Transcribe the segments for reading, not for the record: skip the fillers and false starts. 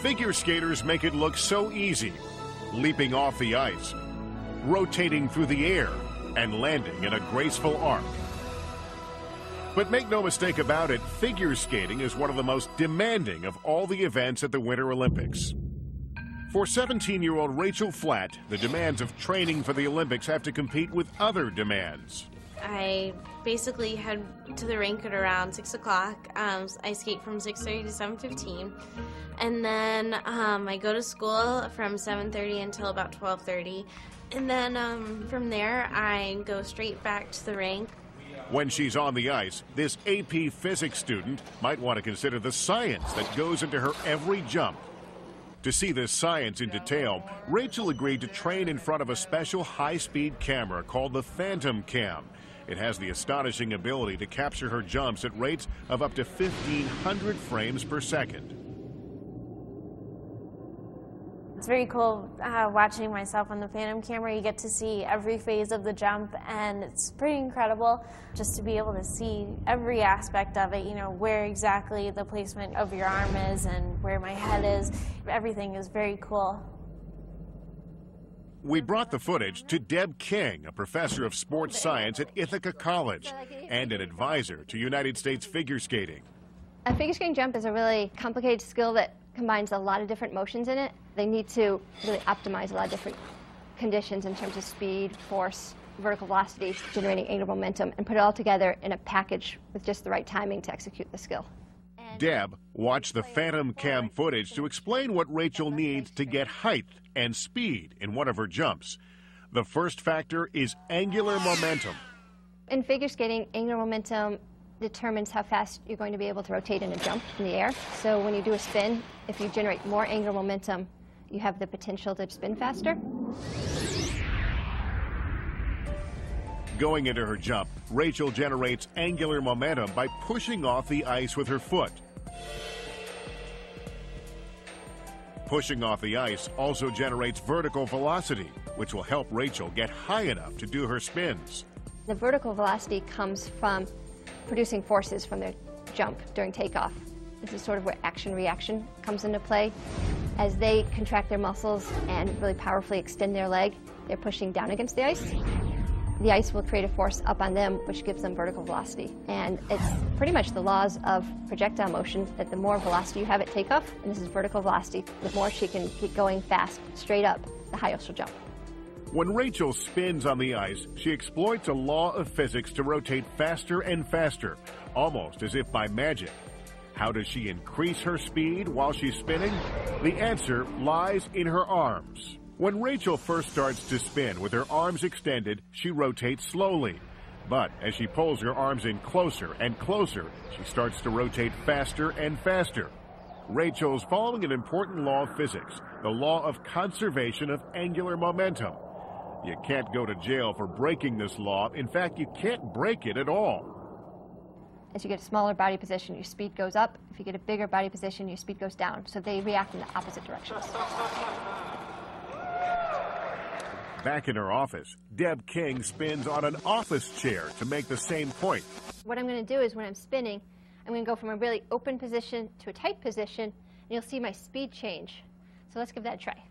Figure skaters make it look so easy, leaping off the ice, rotating through the air, and landing in a graceful arc. But make no mistake about it, figure skating is one of the most demanding of all the events at the Winter Olympics. For 17-year-old Rachel Flatt, the demands of training for the Olympics have to compete with other demands. I basically head to the rink at around 6 o'clock. I skate from 6:30 to 7:15. And then I go to school from 7:30 until about 12:30. And then from there, I go straight back to the rink. When she's on the ice, this AP physics student might want to consider the science that goes into her every jump. To see this science in detail, Rachel agreed to train in front of a special high-speed camera called the Phantom Cam. It has the astonishing ability to capture her jumps at rates of up to 1,500 frames per second. It's very cool watching myself on the Phantom camera. You get to see every phase of the jump, and it's pretty incredible just to be able to see every aspect of it, you know, where exactly the placement of your arm is and where my head is. Everything is very cool. We brought the footage to Deb King, a professor of sports science at Ithaca College and an advisor to United States figure skating. A figure skating jump is a really complicated skill that combines a lot of different motions in it. They need to really optimize a lot of different conditions in terms of speed, force, vertical velocity, generating angular momentum, and put it all together in a package with just the right timing to execute the skill. Deb watched the Phantom Cam footage to explain what Rachel needs to get height and speed in one of her jumps. The first factor is angular momentum. In figure skating, angular momentum determines how fast you're going to be able to rotate in a jump in the air. So when you do a spin, if you generate more angular momentum, you have the potential to spin faster. Going into her jump, Rachel generates angular momentum by pushing off the ice with her foot. Pushing off the ice also generates vertical velocity, which will help Rachel get high enough to do her spins. The vertical velocity comes from producing forces from their jump during takeoff. This is sort of where action-reaction comes into play. As they contract their muscles and really powerfully extend their leg, they're pushing down against the ice. The ice will create a force up on them, which gives them vertical velocity. And it's pretty much the laws of projectile motion that the more velocity you have at takeoff, and this is vertical velocity, the more she can get going fast, straight up, the higher she'll jump. When Rachel spins on the ice, she exploits a law of physics to rotate faster and faster, almost as if by magic. How does she increase her speed while she's spinning? The answer lies in her arms. When Rachel first starts to spin with her arms extended, she rotates slowly. But as she pulls her arms in closer and closer, she starts to rotate faster and faster. Rachel's following an important law of physics, the law of conservation of angular momentum. You can't go to jail for breaking this law. In fact, you can't break it at all. As you get a smaller body position, your speed goes up. If you get a bigger body position, your speed goes down. So they react in the opposite directions. Back in her office, Deb King spins on an office chair to make the same point. What I'm going to do is when I'm spinning, I'm going to go from a really open position to a tight position, and you'll see my speed change. So let's give that a try.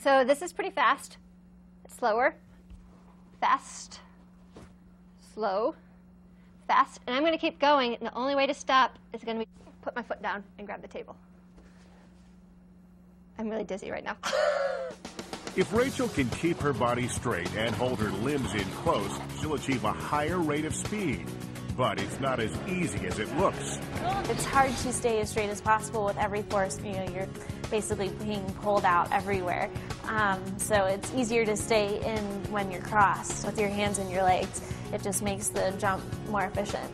So this is pretty fast. It's slower, fast, slow, fast. And I'm going to keep going, and the only way to stop is going to be put my foot down and grab the table. I'm really dizzy right now. If Rachel can keep her body straight and hold her limbs in close, she'll achieve a higher rate of speed. But it's not as easy as it looks. It's hard to stay as straight as possible with every force. You know, you're basically being pulled out everywhere. So it's easier to stay in when you're crossed with your hands and your legs. It just makes the jump more efficient.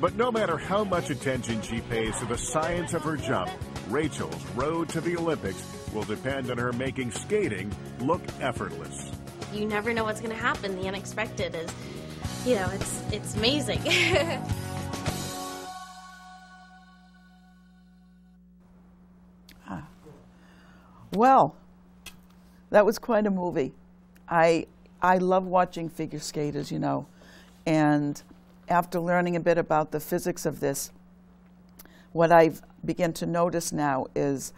But no matter how much attention she pays to the science of her jump, Rachel's road to the Olympics will depend on her making skating look effortless. You never know what's going to happen. The unexpected is, you know, it's amazing. Well, that was quite a movie. I love watching figure skaters, you know, and after learning a bit about the physics of this, what I've begun to notice now is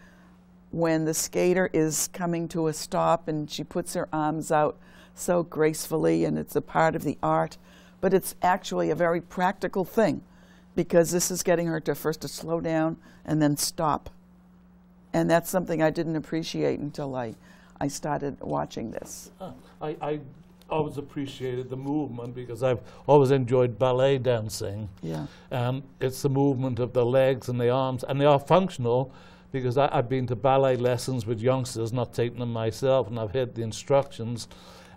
when the skater is coming to a stop and she puts her arms out so gracefully, and it's a part of the art, but it's actually a very practical thing, because this is getting her to first to slow down and then stop. And that's something I didn't appreciate until I started watching this. I always appreciated the movement because I've always enjoyed ballet dancing. Yeah. It's the movement of the legs and the arms, and they are functional because I've been to ballet lessons with youngsters, not taken them myself, and I've heard the instructions.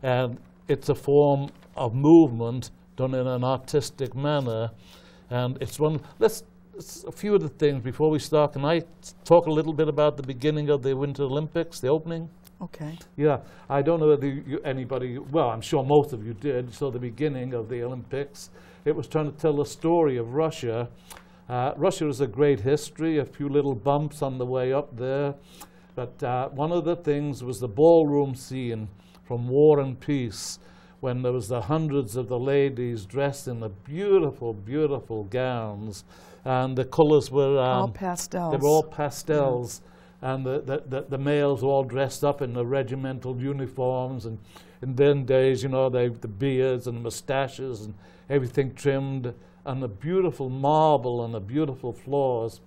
And it's a form of movement done in an artistic manner. And it's a few of the things before we start. Can I talk a little bit about the beginning of the Winter Olympics, the opening? Okay. Yeah, I don't know whether anybody, well, I'm sure most of you did, saw the beginning of the Olympics. It was trying to tell the story of Russia. Russia has a great history, a few little bumps on the way up there. But one of the things was the ballroom scene from War and Peace, when there was the hundreds of the ladies dressed in the beautiful, beautiful gowns. And the colors were all pastels. They were all pastels. Yeah. And the males were all dressed up in the regimental uniforms, and in then days, you know, the beards and mustaches and everything trimmed, and the beautiful marble and the beautiful floors.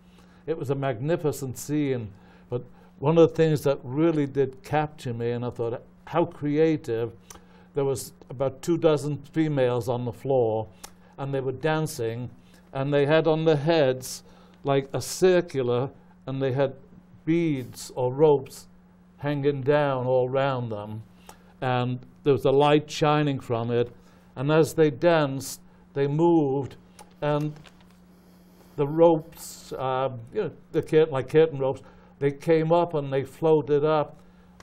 It was a magnificent scene. But one of the things that really did capture me, and I thought, how creative, there was about 24 females on the floor, and they were dancing, and they had on their heads like a circular, and they had beads or ropes hanging down all around them, and there was a light shining from it, and as they danced, they moved, and the ropes, you know, like curtain ropes, they came up and they floated up,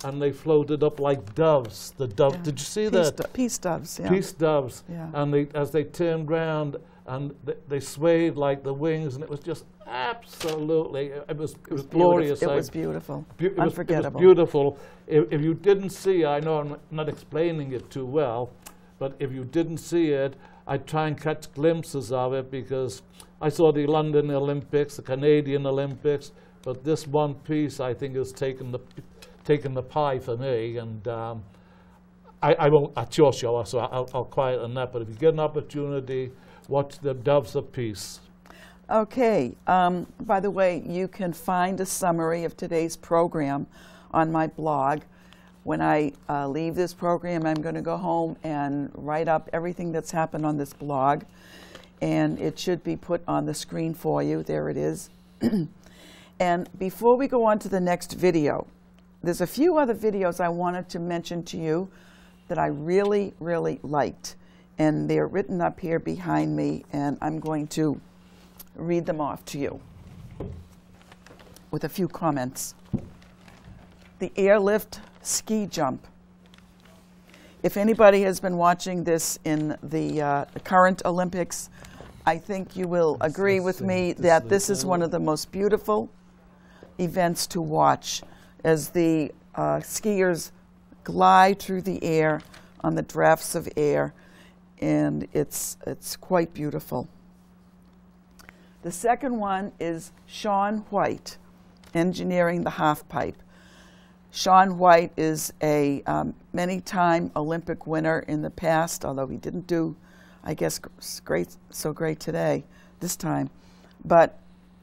and they floated up like doves. The dove, yeah. Did you see that? Peace doves, yeah. Peace doves, yeah. And as they turned round, and they swayed like the wings, and it was just absolutely, it was glorious. It was beautiful, It unforgettable. was beautiful. If you didn't see, I know I'm not explaining it too well, but if you didn't see it, I'd try and catch glimpses of it, because I saw the London Olympics, the Canadian Olympics, but this one piece I think has taken the pie for me, and I won't at your show, so I'll quiet on that. But if you get an opportunity, watch the Doves of Peace. Okay. By the way, you can find a summary of today's program on my blog. When I leave this program, I'm going to go home and write up everything that's happened on this blog, and it should be put on the screen for you. There it is. And before we go on to the next video, there's a few other videos I wanted to mention to you that I really, really liked. And they're written up here behind me, and I'm going to read them off to you with a few comments. The airlift ski jump. If anybody has been watching this in the current Olympics, I think you will agree with me that this is one of the most beautiful events to watch, as the skiers glide through the air on the drafts of air, and it's quite beautiful. The second one is Shaun White, engineering the half pipe. Shaun White is a many-time Olympic winner in the past, although he didn't do, I guess, so great today, this time. But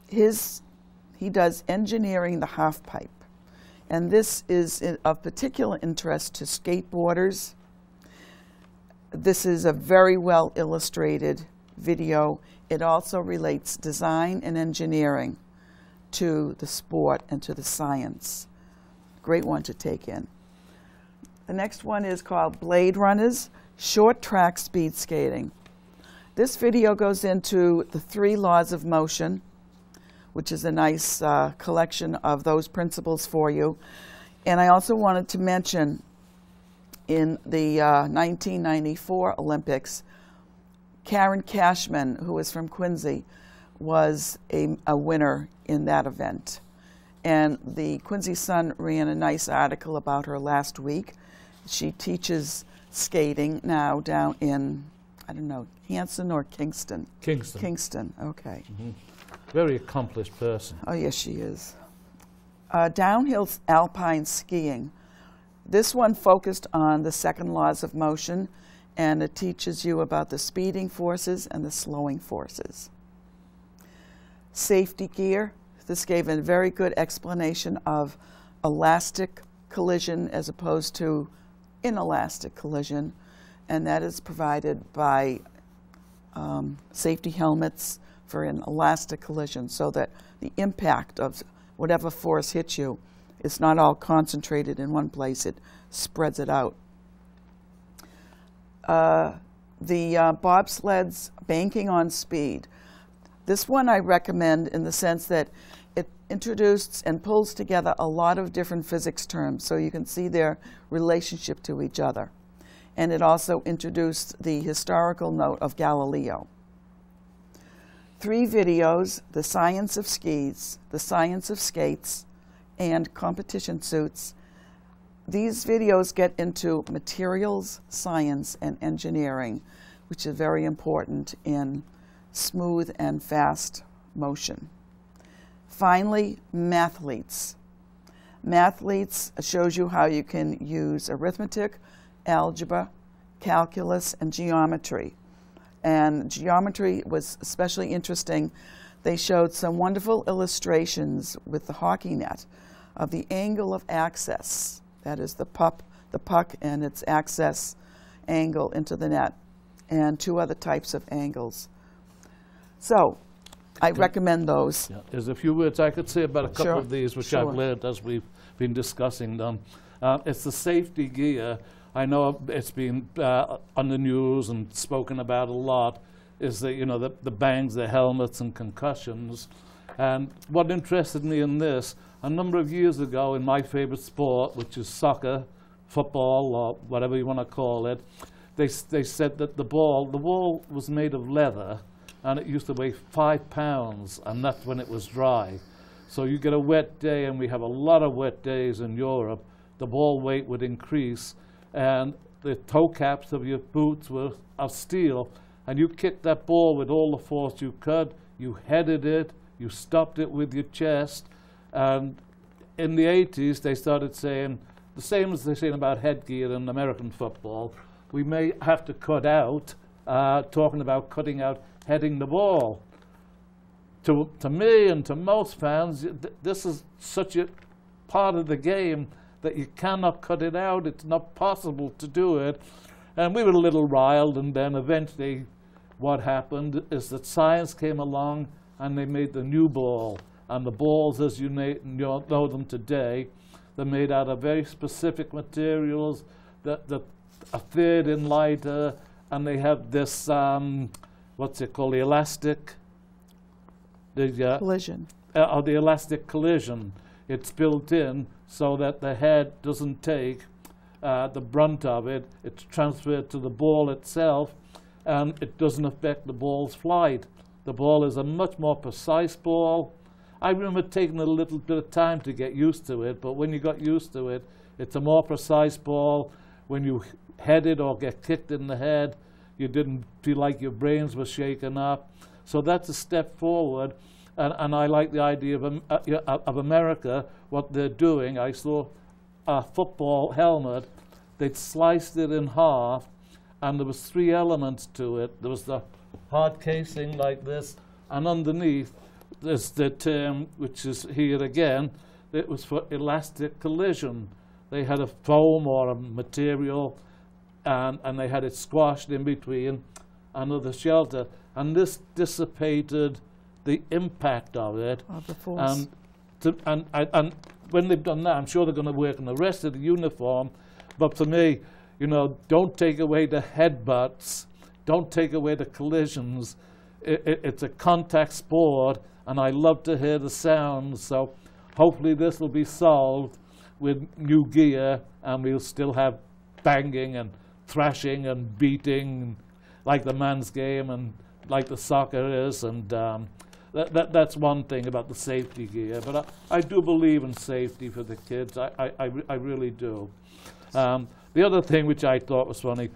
he does engineering the half pipe. And this is of particular interest to skateboarders. This is a very well illustrated video. It also relates design and engineering to the sport and to the science. Great one to take in. The next one is called Blade Runners, Short Track Speed Skating. This video goes into the 3 laws of motion, which is a nice collection of those principles for you. And I also wanted to mention, in the 1994 Olympics, Karen Cashman, who is from Quincy, was a winner in that event. And the Quincy Sun ran a nice article about her last week. She teaches skating now down in, I don't know, Hanson or Kingston? Kingston. Kingston, okay. Mm-hmm. very accomplished person. Oh, yes, she is. Downhill alpine skiing. This one focused on the second laws of motion, and it teaches you about the speeding forces and the slowing forces. Safety gear. This gave a very good explanation of elastic collision as opposed to inelastic collision, and that is provided by safety helmets for an elastic collision, so that the impact of whatever force hits you is not all concentrated in one place, it spreads it out. The bobsleds, banking on speed. This one I recommend in the sense that it introduced and pulls together a lot of different physics terms so you can see their relationship to each other. And it also introduced the historical note of Galileo. 3 videos, The Science of Skis, The Science of Skates, and Competition Suits. These videos get into materials, science, and engineering, which is very important in smooth and fast motion. Finally, Mathletes. Mathletes shows you how you can use arithmetic, algebra, calculus, and geometry. And geometry was especially interesting. They showed some wonderful illustrations with the hockey net of the angle of access. That is the puck and its access angle into the net, and 2 other types of angles. So I recommend those. Yeah. There's a few words I could say about a couple Sure. of these, which Sure. I've learned as we've been discussing them. It's the safety gear. I know it's been on the news and spoken about a lot, is the, the bangs, the helmets and concussions. And what interested me in this, a number of years ago in my favorite sport, which is soccer, football, or whatever you want to call it, they said that the ball was made of leather, and it used to weigh 5 pounds, and that's when it was dry. So you get a wet day, and we have a lot of wet days in Europe, the ball weight would increase, and the toe caps of your boots were of steel, and you kicked that ball with all the force you could, you headed it, you stopped it with your chest, and in the 80s they started saying, the same as they're saying about headgear in American football, we may have to cut out, talking about cutting out heading the ball. To me and to most fans, this is such a part of the game that you cannot cut it out. It's not possible to do it. And we were a little riled, and then eventually what happened is that science came along and they made the new ball. And the balls, as you know them today, they're made out of very specific materials that are third in lighter, and they have this, what's it called, the elastic? Collision. The elastic collision. It's built in so that the head doesn't take the brunt of it. It's transferred to the ball itself, and it doesn't affect the ball's flight. The ball is a much more precise ball. I remember taking a little bit of time to get used to it, but when you got used to it, it's a more precise ball. When you head it or get kicked in the head, you didn't feel like your brains were shaken up. So that's a step forward, and I like the idea of America, what they're doing. I saw a football helmet. They'd sliced it in half, and there was 3 elements to it. There was the hard casing like this, and underneath there's the term, which is here again, it was for elastic collision. They had a foam or a material, and they had it squashed in between another shelter, and this dissipated the impact of it. Of the force. And when they've done that, I'm sure they're going to work on the rest of the uniform. But for me, don't take away the headbutts, don't take away the collisions. It's a contact sport, and I love to hear the sounds. So hopefully this will be solved with new gear, and we'll still have banging and thrashing and beating like the man's game and like the soccer is. And that's one thing about the safety gear. But I do believe in safety for the kids. I really do. The other thing which I thought was funny,